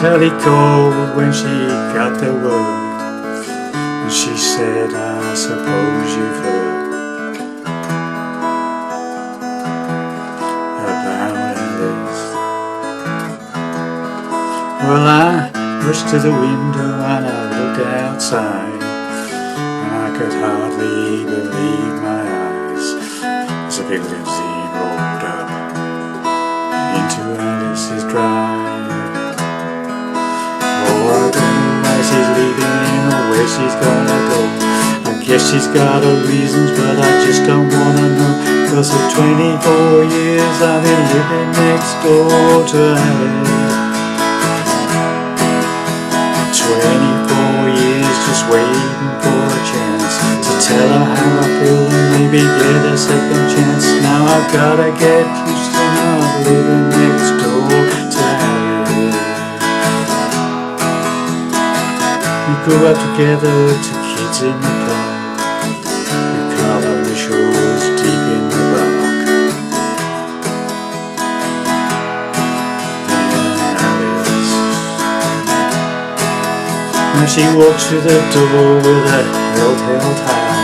Sally called when she got the word, and she said, I suppose you've heard about Alice. Well, I rushed to the window and I looked outside, and I could hardly believe my eyes as a big limousine rolled up into Alice's drive. Oh, I don't know why she's leaving or where she's gonna go. I guess she's got her reasons, but I just don't wanna know. 'Cause for 24 years I've been living next door to Alice. 24 years just waiting for a chance to tell her how I feel and maybe get a second chance. Now I've gotta get used to not living next door to Alice. We grew up together, two kids in the park. We carved our initials deep in the bark. Now she walks through the door with her head held high.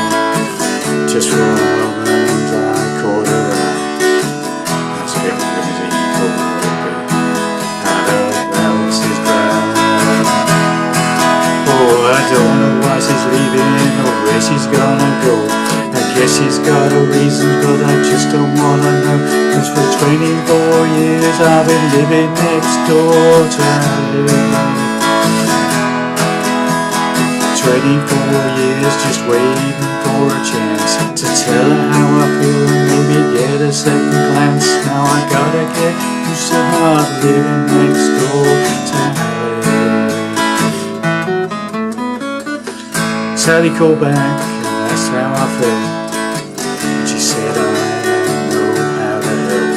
Just for a moment I caught her eye. That's a bit of a limousine pulled away out of Alice's drive. Oh, I don't know why she's leaving or where she's gonna go. I guess she's got her reasons, but I just don't wanna know. 'Cause for 24 years I've been living next door to Alice. 24 years just waiting for a chance to tell her how I feel and maybe get a second glance. Now I gotta get used to not living next door to Alice. Sally called back and asked how I felt, and she said I know how to help.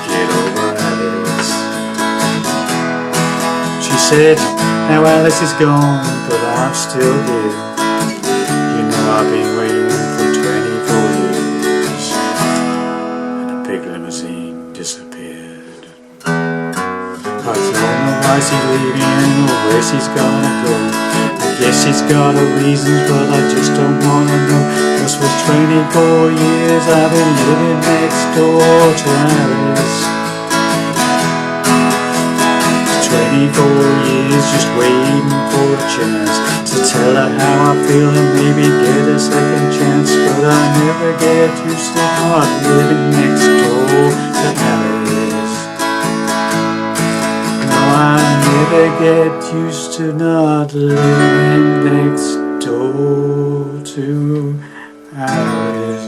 Get over Alice. She said, now Alice is gone, but I'm still here. You know I've been waiting for 24 years. And a big limousine disappeared. I don't know why she's leaving or where she's gonna go. I guess she's got her reasons, but I just don't wanna know. 'Cause for 24 years I've been living next door to Alice. 24 years just waiting for a chance to tell her how I feel and maybe get a second chance. But I never get used to not living next door to Alice. No, I never get used to not living next door to Alice.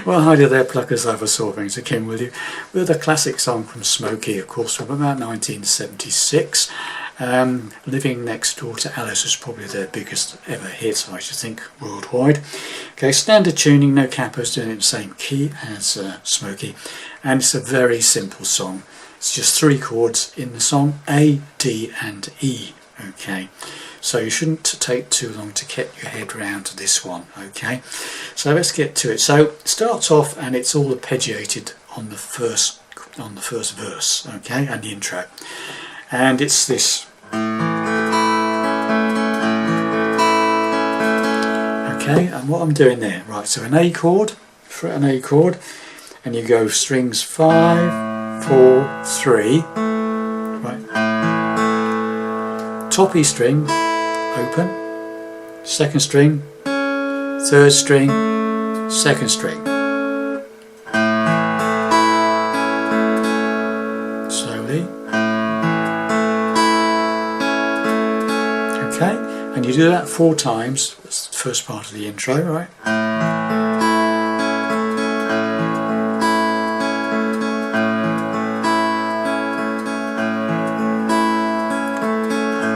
Well, hi there, pluckers. I've a Sawbings again with you with a classic song from Smokie, of course, from about 1976. Living Next Door to Alice was probably their biggest ever hit, I should think, worldwide. Okay, standard tuning, no capos, doing it in the same key as Smokie, and it's a very simple song. It's just 3 chords in the song, A, D and E. Okay, so you shouldn't take too long to get your head round to this one. Okay, so let's get to it. So it starts off and it's all arpeggiated on the first verse, okay, and the intro, and it's this. Okay, and what I'm doing there, right, so an A chord, fret an A chord, and you go strings 5, 4, 3, right, top E string, open, second string, third string, second string. Slowly. Okay, and you do that 4 times. That's the first part of the intro, right?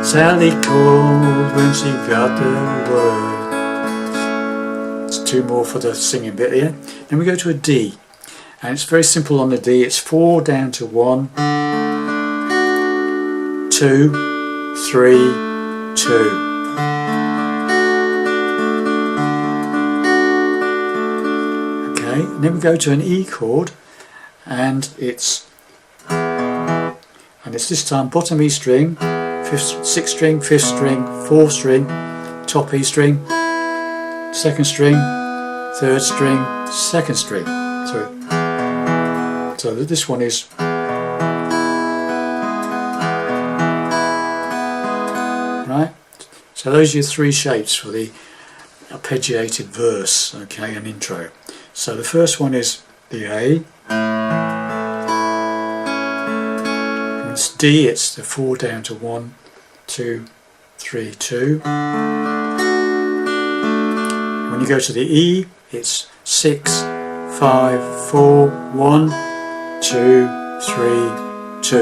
Sally called when she got the word. It's 2 more for the singing bit here. Then we go to a D, and it's very simple on the D. It's 4 down to 1, 2, 3, 2. Okay, and then we go to an E chord, and it's this time bottom E string, 6th string, 5th string, 4th string, top E string, 2nd string, 3rd string, 2nd string. So this one is right. So those are your three shapes for the arpeggiated verse, okay, an intro. So the first one is the A. It's D, it's the 4 down to 1, 2, 3, 2. When you go to the E, it's 6, 5, 4, 1, 2, 3, 2.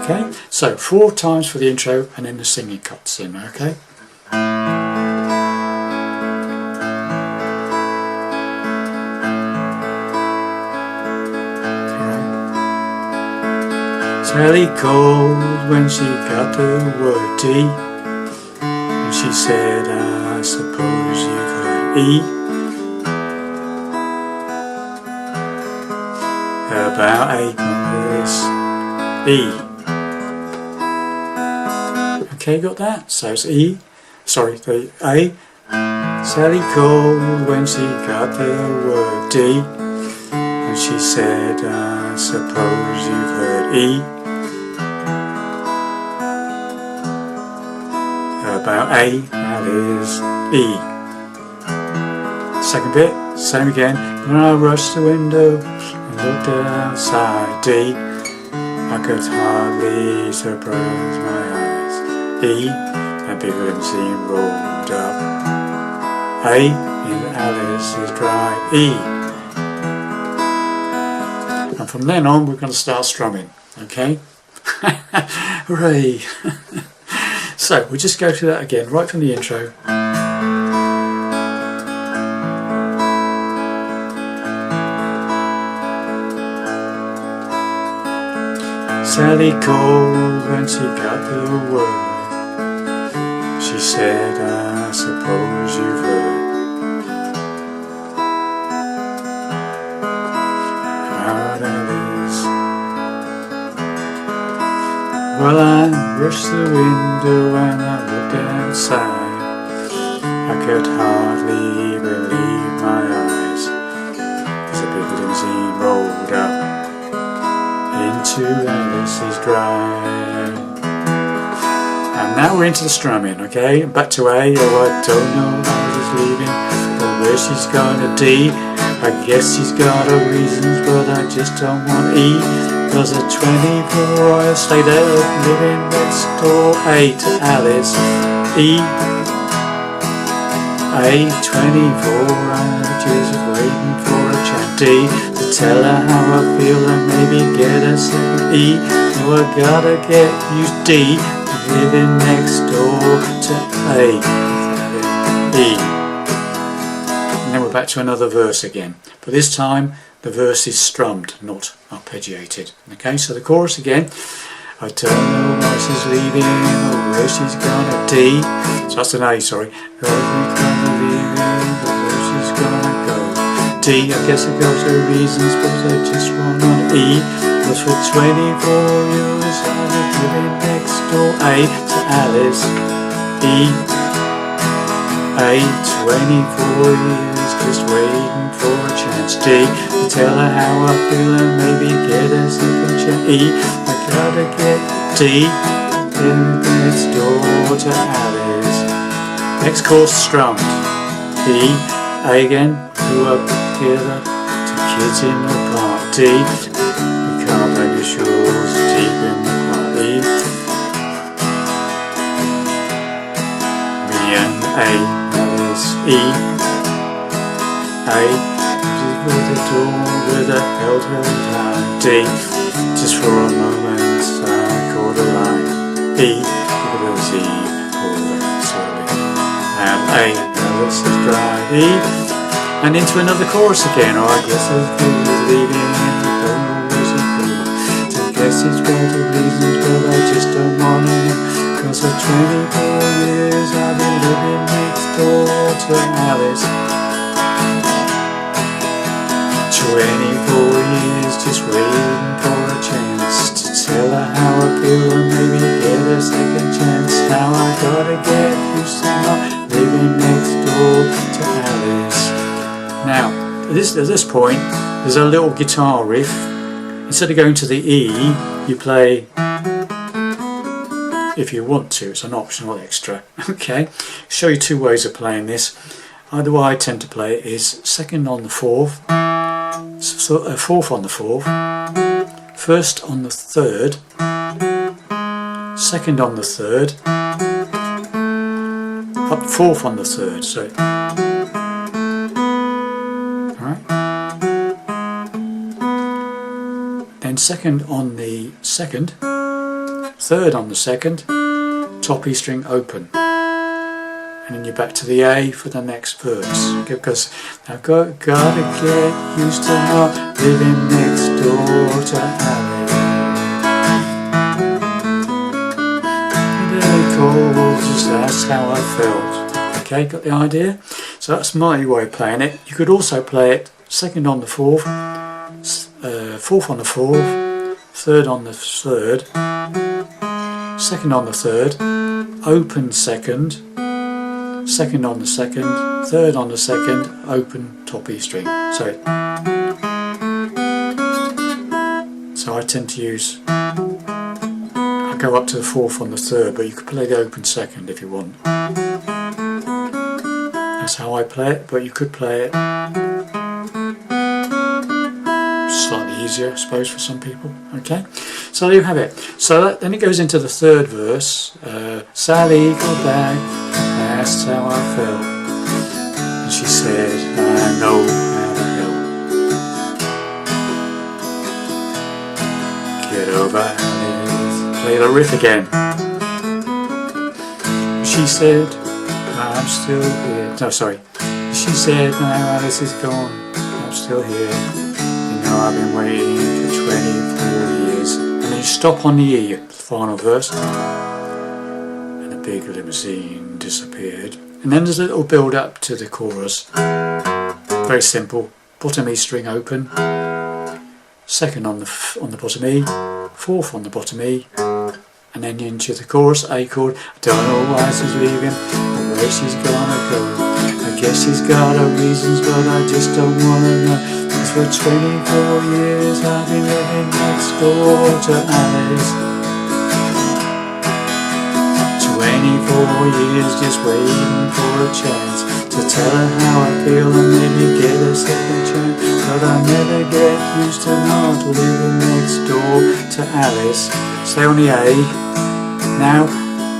Okay, so 4 times for the intro and then the singing cuts in, okay? Sally called when she got the word D, and she said, I suppose you've heard E about 8 minutes E. Okay, got that? So it's E, sorry, the A. Sally called when she got the word D, and she said, I suppose you've heard E about A, that is E. Second bit, same again. When I rushed the window and looked outside D, I could hardly surprise my eyes. E, and big limousine rolled up. A, in Alice's drive. E. And from then on we're going to start strumming, okay? Hooray! So we'll just go through that again, right from the intro. Sally called when she got the word. She said, I suppose you've heard about Alice. Well, I rushed the window and I looked outside. I could hardly believe my eyes as a big limousine rolled up into Alice's drive. And now we're into the strumming, okay? Back to A. Oh, I don't know how she's leaving or where she's going to D. I guess she's got her reasons, but I just don't want E. Cause at 24 I'll stay there living next door. A to Alice, E. A, 24 I'm just waiting for a chance. D, to tell her how I feel and maybe get a second E. No, I gotta get used D, living next door to A, E. And then we're back to another verse again, but this time the verse is strummed, not arpeggiated. Okay, so the chorus again. I don't know why she's leaving or where she's gonna D. So that's an A, sorry. Where she's gonna go. D, I guess it goes her reasons, but I just want on E. Cause for 24 years I've been living next door. A to Alice, E. A, 24 years just waiting for a chance. D, to tell her how I feel and maybe get a second chance. E, I gotta get D, next door to Alice. Next chorus strummed. E, A again, grew up together, two kids in the park. D, you can't blame your shoes deep in the park. E, me and A, Alice. E, A, just with the door with a held her hand. D, just for a moment I caught a line. E, because E, pulled out slowly. And A, Alice is dry. E, and into another chorus again. Oh, I guess it's leaving, I don't know where she's going. So I guess it's got her reasons, but I just don't want to know. Cause for 24 years I've been living next door to Alice. 24 years just waiting for a chance to tell her how I feel and maybe get a second chance. Now I gotta get used to not living next door to Alice. Now, at this point, there's a little guitar riff. Instead of going to the E, you play, if you want to, it's an optional extra. Okay, show you two ways of playing this. The way I tend to play it is second on the fourth, fourth on the fourth, first on the third, second on the third, up fourth on the third. So, alright. Then second on the second, third on the second, top E string open. And then you're back to the A for the next verse. Okay, because I've gotta get used to not living next door to Alice. Really cool, just that's how I felt. Okay, got the idea? So that's my way of playing it. You could also play it second on the fourth, fourth on the fourth, third on the third, second on the third, open second, second on the second, third on the second, open top E string. So I tend to use, I go up to the fourth on the third, but you could play the open second if you want. That's how I play it, but you could play it slightly easier, I suppose, for some people. Okay, so there you have it. So then it goes into the third verse. Sally, go back, that's how I felt. And she said, I know how to help. Get over Alice. Play the riff again. She said, I'm still here. No, sorry. She said, now Alice is gone, I'm still here. I've been waiting for 24 years. And then you stop on the E, the final verse. And the big limousine disappeared. And then there's a little build up to the chorus. Very simple. Bottom E string open. Second on the bottom E. Fourth on the bottom E. And then into the chorus, A chord. I don't know why she's leaving or where she's gonna go. I guess she's got her reasons, but I just don't wanna know. For 24 years I've been living next door to Alice. 24 years just waiting for a chance to tell her how I feel and maybe get a second chance. But I never get used to not living next door to Alice. Stay on the A. Now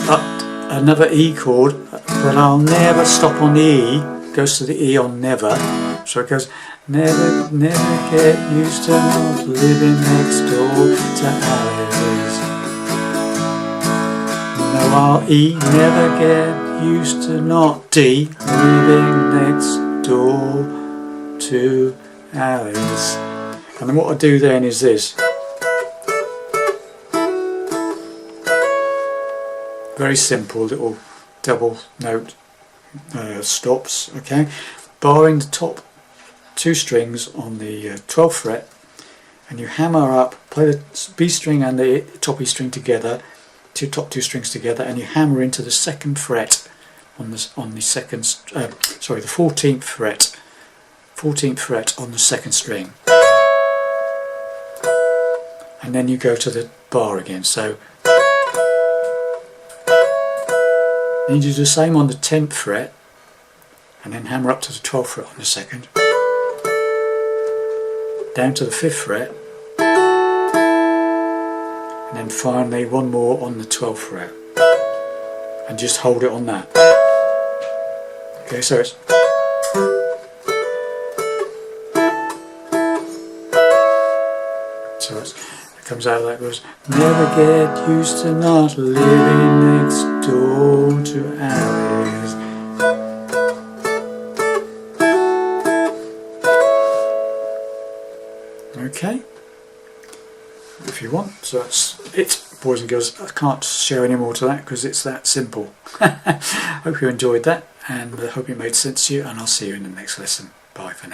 up another E chord, but I'll never stop on the E. Goes to the E on never. So it goes, never get used to not living next door to Alice. No, I'll E, never get used to not D, living next door to Alice. And then what I do then is this. Very simple little double note stops, okay? Barring the top two strings on the 12th fret, and you hammer up, play the B string and the top E string together, top two strings together, and you hammer into the second fret on the second, the 14th fret, 14th fret on the second string, and then you go to the bar again. So then you do the same on the 10th fret, and then hammer up to the 12th fret on the second, down to the 5th fret, and then finally one more on the 12th fret, and just hold it on that. Okay, so it comes out like this. Never get used to not living next door to Alice. Okay, if you want. So that's it. boys and girls, I can't share any more to that because it's that simple. Hope you enjoyed that, and I hope it made sense to you, and I'll see you in the next lesson. Bye for now.